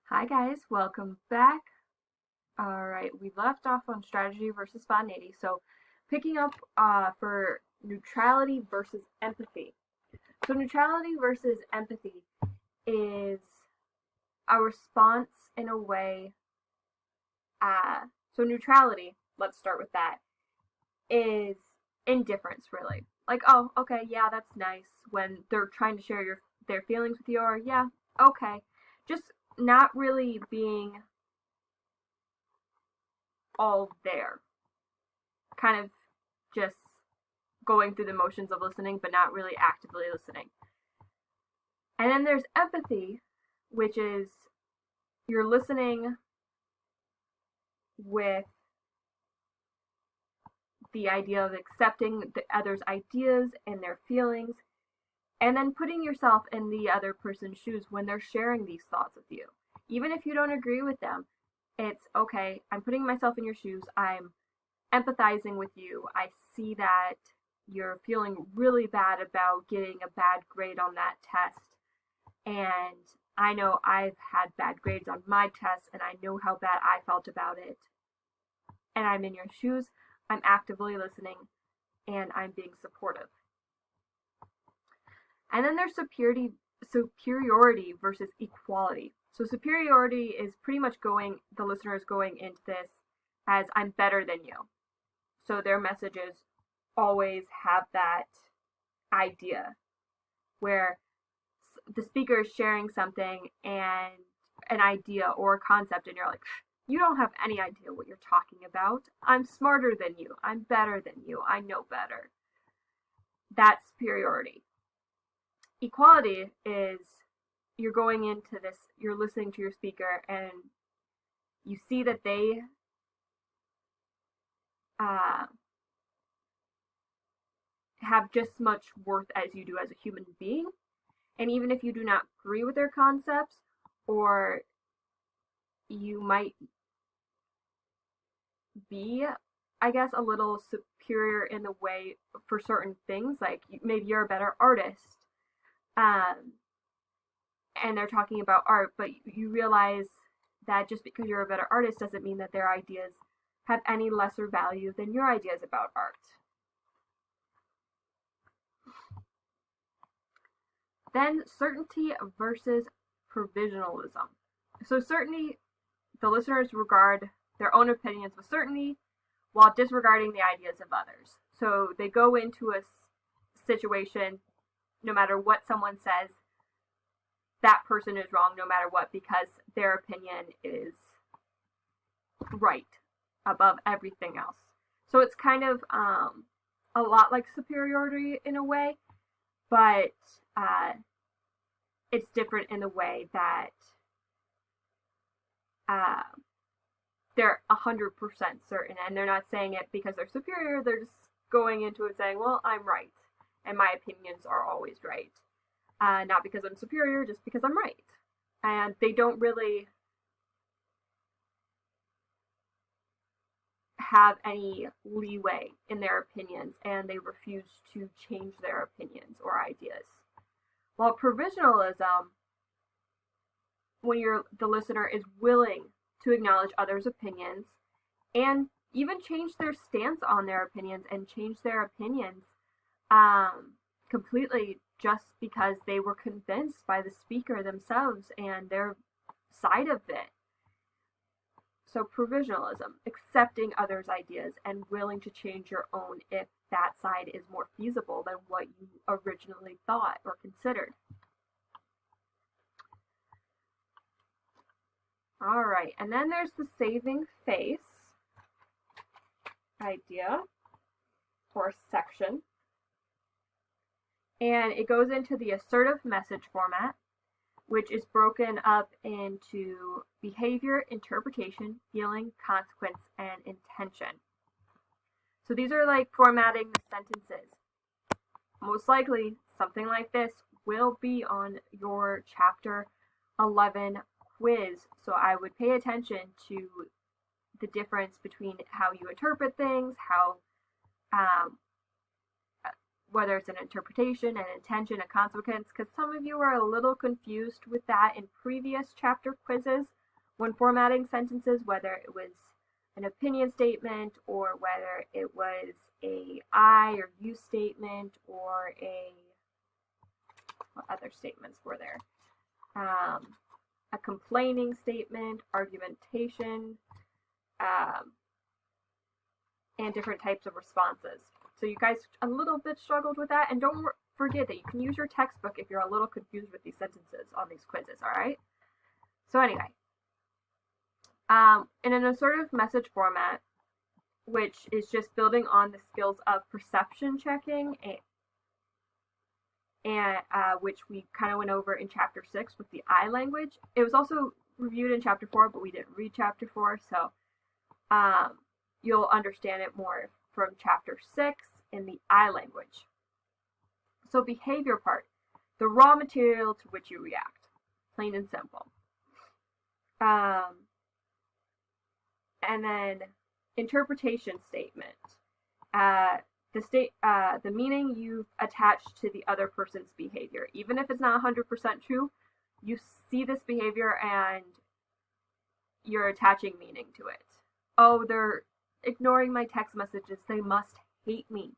Hi guys, welcome back. Alright, we left off on strategy versus spontaneity. So picking up for neutrality versus empathy. So neutrality versus empathy is a response in a way. So neutrality, let's start with that, is indifference really. Like, oh, okay, yeah, that's nice when they're trying to share their feelings with you, or yeah, okay. Just not really being all there, kind of just going through the motions of listening, but not really actively listening. And then there's empathy, which is you're listening with the idea of accepting the other's ideas and their feelings, and then putting yourself in the other person's shoes when they're sharing these thoughts with you. Even if you don't agree with them, it's okay, I'm putting myself in your shoes, I'm empathizing with you. I see that you're feeling really bad about getting a bad grade on that test. And I know I've had bad grades on my tests, and I know how bad I felt about it. And I'm in your shoes, I'm actively listening, and I'm being supportive. And then there's superiority versus equality. So superiority is pretty much the listener is going into this as I'm better than you. So their messages always have that idea where the speaker is sharing something and an idea or a concept, and you're like, you don't have any idea what you're talking about. I'm smarter than you. I'm better than you. I know better. That's superiority. Equality is you're going into this, you're listening to your speaker, and you see that they uh, have just as much worth as you do as a human being. And even if you do not agree with their concepts, or you might be, I guess, a little superior in the way for certain things, like maybe you're a better artist, um, and they're talking about art, but you realize that just because you're a better artist doesn't mean that their ideas have any lesser value than your ideas about art. Then certainty versus provisionalism. So certainty, the listeners regard their own opinions with certainty while disregarding the ideas of others. So they go into a situation, no matter what someone says, that person is wrong no matter what, because their opinion is right above everything else. So it's kind of a lot like superiority in a way, but it's different in the way that uh, they're 100% certain, and they're not saying it because they're superior. They're just going into it saying, well, I'm right, and my opinions are always right. Not because I'm superior, just because I'm right. And they don't really have any leeway in their opinions, and they refuse to change their opinions or ideas. While provisionalism, when the listener is willing to acknowledge others' opinions and even change their stance on their opinions and change their opinions completely just because they were convinced by the speaker themselves and their side of it. So provisionalism, accepting others' ideas and willing to change your own if that side is more feasible than what you originally thought or considered. All right, and then there's the saving face idea or section. And it goes into the assertive message format, which is broken up into behavior, interpretation, feeling, consequence, and intention. So these are like formatting the sentences. Most likely, something like this will be on your chapter 11 quiz. So I would pay attention to the difference between how you interpret things, how whether it's an interpretation, an intention, a consequence, because some of you are a little confused with that in previous chapter quizzes when formatting sentences, whether it was an opinion statement or whether it was a I or you statement or what other statements were there? A complaining statement, argumentation, and different types of responses. So you guys a little bit struggled with that, and don't forget that you can use your textbook if you're a little confused with these sentences on these quizzes, alright? So anyway, in an assertive message format, which is just building on the skills of perception checking, and which we kind of went over in chapter 6 with the I language. It was also reviewed in chapter 4, but we didn't read chapter 4, so you'll understand it more from chapter 6 in the I language. So behavior part, the raw material to which you react, plain and simple. And then interpretation statement, the meaning you've attached to the other person's behavior. Even if it's not 100% true, you see this behavior and you're attaching meaning to it. Oh, they're ignoring my text messages. They must hate me.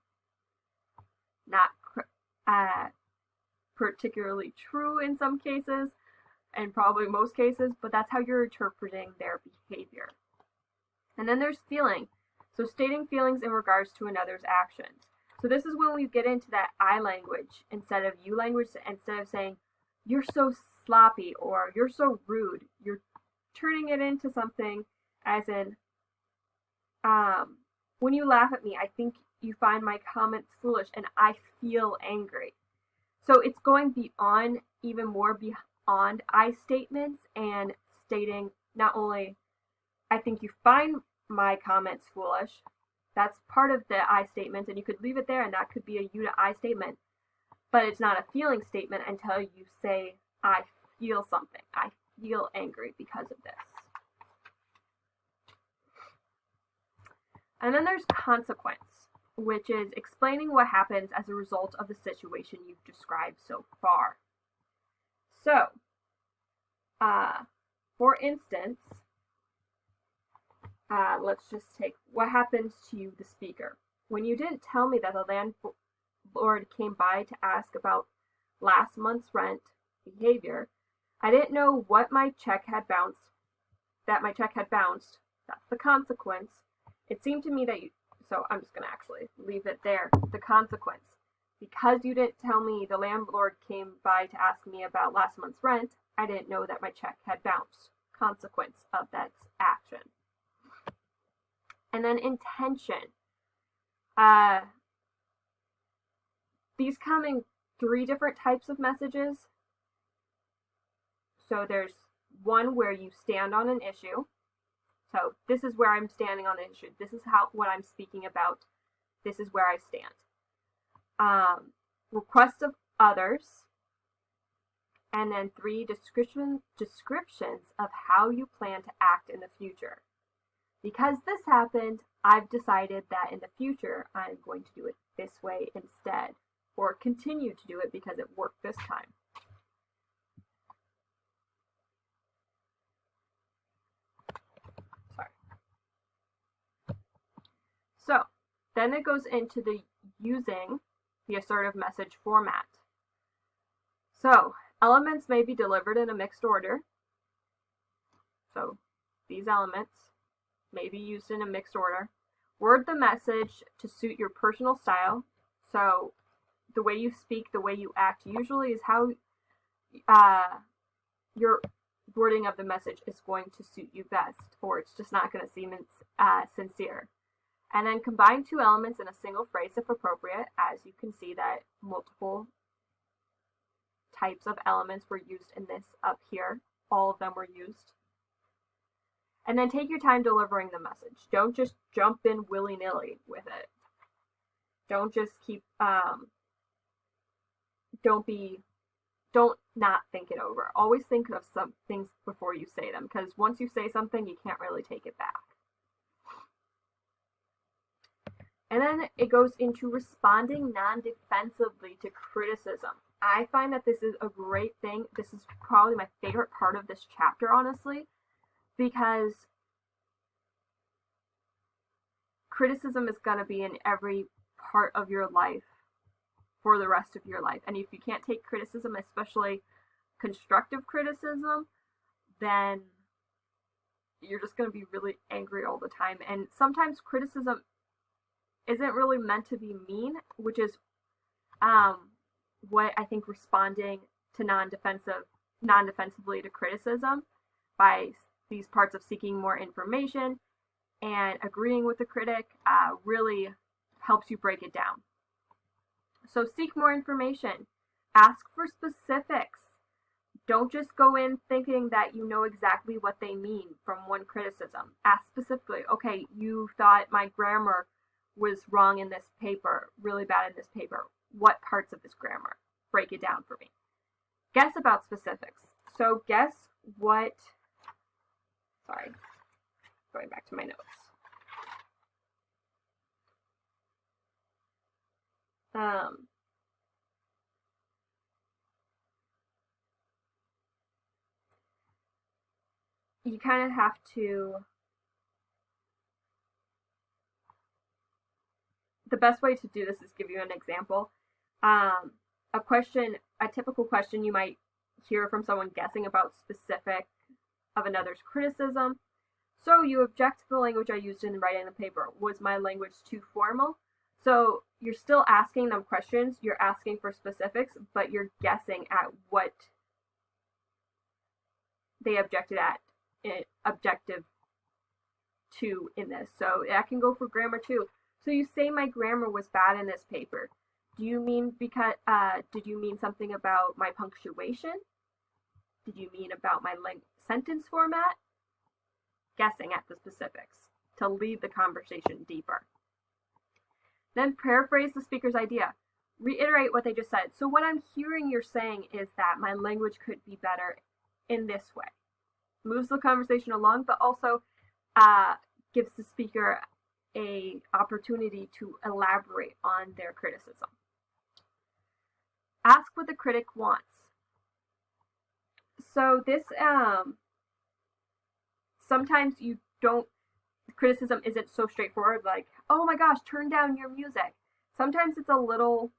Not particularly true in some cases, and probably most cases, but that's how you're interpreting their behavior. And then there's feeling. So stating feelings in regards to another's actions. So this is when we get into that I language instead of you language, instead of saying, you're so sloppy or you're so rude. You're turning it into something as in, when you laugh at me, I think you find my comments foolish and I feel angry. So it's going beyond, even more beyond I statements and stating not only, I think you find my comments foolish. That's part of the I statement, and you could leave it there, and that could be a you to I statement. But it's not a feeling statement until you say, I feel something. I feel angry because of this. And then there's consequence, which is explaining what happens as a result of the situation you've described so far. So, for instance, let's just take what happens to you, the speaker. When you didn't tell me that the landlord came by to ask about last month's rent behavior, I didn't know what my check had bounced, That's the consequence. It seemed to me that so I'm just going to actually leave it there. The consequence. Because you didn't tell me the landlord came by to ask me about last month's rent, I didn't know that my check had bounced. Consequence of that action. And then intention. These come in 3 different types of messages. So there's one where you stand on an issue. So this is where I'm standing on the issue. This is what I'm speaking about. This is where I stand. Request of others. And then 3 descriptions of how you plan to act in the future. Because this happened, I've decided that in the future, I'm going to do it this way instead. Or continue to do it because it worked this time. Sorry. So, then it goes into the using the assertive message format. So, elements may be delivered in a mixed order. So, these elements may be used in a mixed order. Word the message to suit your personal style. So the way you speak, the way you act usually is how your wording of the message is going to suit you best, or it's just not going to seem sincere. And then combine 2 elements in a single phrase if appropriate, as you can see that multiple types of elements were used in this up here. All of them were used. And then take your time delivering the message. Don't just jump in willy-nilly with it. Don't just keep, don't not think it over. Always think of some things before you say them, because once you say something, you can't really take it back. And then it goes into responding non-defensively to criticism. I find that this is a great thing. This is probably my favorite part of this chapter, honestly, because criticism is going to be in every part of your life for the rest of your life. And if you can't take criticism, especially constructive criticism, then you're just going to be really angry all the time. And sometimes criticism isn't really meant to be mean, which is what I think responding to non-defensively to criticism by these parts of seeking more information and agreeing with the critic really helps you break it down. So seek more information. Ask for specifics. Don't just go in thinking that you know exactly what they mean from one criticism. Ask specifically, okay, you thought my grammar was wrong in this paper, really bad in this paper. What parts of this grammar? Break it down for me. Guess about specifics. So guess what, sorry, going back to my notes. You kind of have to, the best way to do this is give you an example. A typical question you might hear from someone guessing about specific of another's criticism. So you object to the language I used in writing the paper. Was my language too formal? So you're still asking them questions, you're asking for specifics, but you're guessing at what they objective to in this. So that can go for grammar too. So you say my grammar was bad in this paper. Do you mean did you mean something about my punctuation? Did you mean about my sentence format? Guessing at the specifics to lead the conversation deeper. Then paraphrase the speaker's idea. Reiterate what they just said. So what I'm hearing you're saying is that my language could be better in this way. Moves the conversation along, but also gives the speaker an opportunity to elaborate on their criticism. Ask what the critic wants. So this, sometimes criticism isn't so straightforward, like, oh my gosh, turn down your music. Sometimes it's a little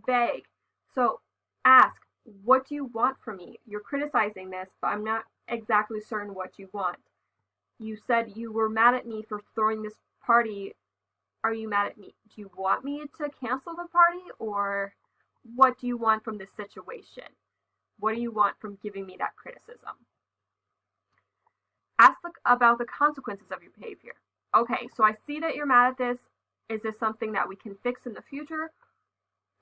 vague. So ask, what do you want from me? You're criticizing this, but I'm not exactly certain what you want. You said you were mad at me for throwing this party. Are you mad at me? Do you want me to cancel the party, or what do you want from this situation? What do you want from giving me that criticism? Ask about the consequences of your behavior. Okay, so I see that you're mad at this. Is this something that we can fix in the future?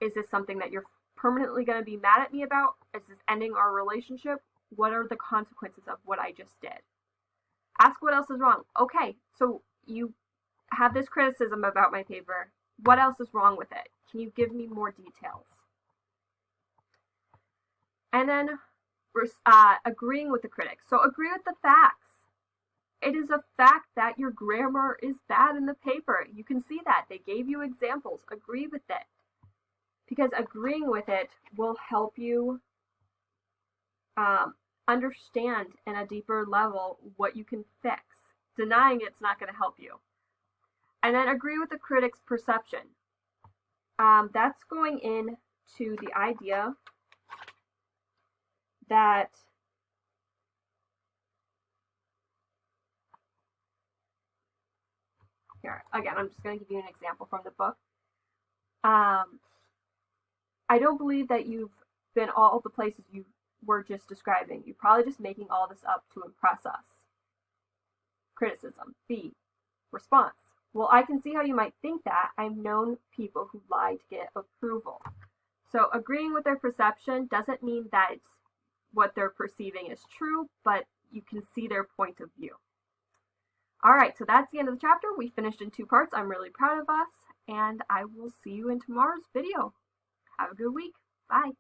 Is this something that you're permanently going to be mad at me about? Is this ending our relationship? What are the consequences of what I just did? Ask what else is wrong. Okay, so you have this criticism about my paper. What else is wrong with it? Can you give me more details? And then agreeing with the critic. So agree with the facts. It is a fact that your grammar is bad in the paper. You can see that. They gave you examples. Agree with it. Because agreeing with it will help you understand in a deeper level what you can fix. Denying it's not going to help you. And then agree with the critic's perception. That's going into the idea that here, again, I'm just going to give you an example from the book. I don't believe that you've been all the places you were just describing. You're probably just making all this up to impress us. Criticism. B. Response. Well, I can see how you might think that. I've known people who lie to get approval. So agreeing with their perception doesn't mean that it's what they're perceiving is true, but you can see their point of view. Alright, so that's the end of the chapter. We finished in 2 parts. I'm really proud of us, and I will see you in tomorrow's video. Have a good week. Bye.